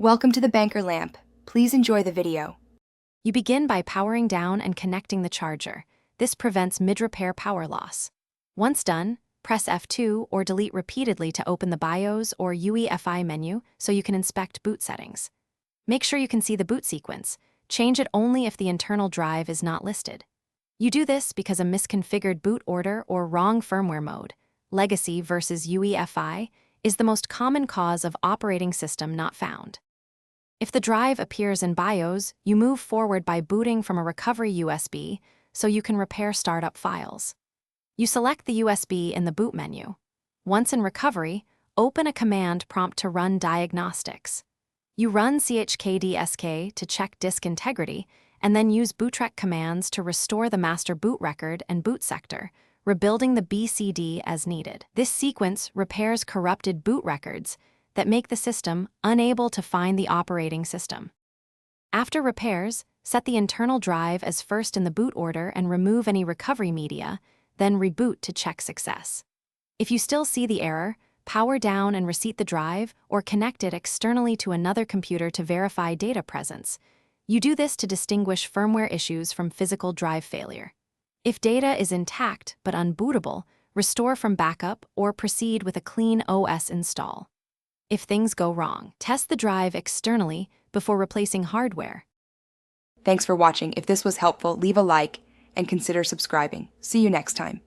Welcome to the banker lamp. Please enjoy the video. You begin by powering down and connecting the charger. This prevents mid-repair power loss. Once done, press F2 or delete repeatedly to open the BIOS or UEFI menu so you can inspect boot settings. Make sure you can see the boot sequence. Change it only if the internal drive is not listed. You do this because a misconfigured boot order or wrong firmware mode, legacy versus UEFI, is the most common cause of operating system not found. If the drive appears in BIOS, you move forward by booting from a recovery USB so you can repair startup files. You select the USB in the boot menu. Once in recovery, open a command prompt to run diagnostics. You run chkdsk to check disk integrity, and then use bootrec commands to restore the master boot record and boot sector, rebuilding the BCD as needed. This sequence repairs corrupted boot records that make the system unable to find the operating system. After repairs, set the internal drive as first in the boot order and remove any recovery media, then reboot to check success. If you still see the error, power down and reseat the drive or connect it externally to another computer to verify data presence. You do this to distinguish firmware issues from physical drive failure. If data is intact but unbootable, restore from backup or proceed with a clean OS install. If things go wrong, test the drive externally before replacing hardware. Thanks for watching. If this was helpful, leave a like and consider subscribing. See you next time.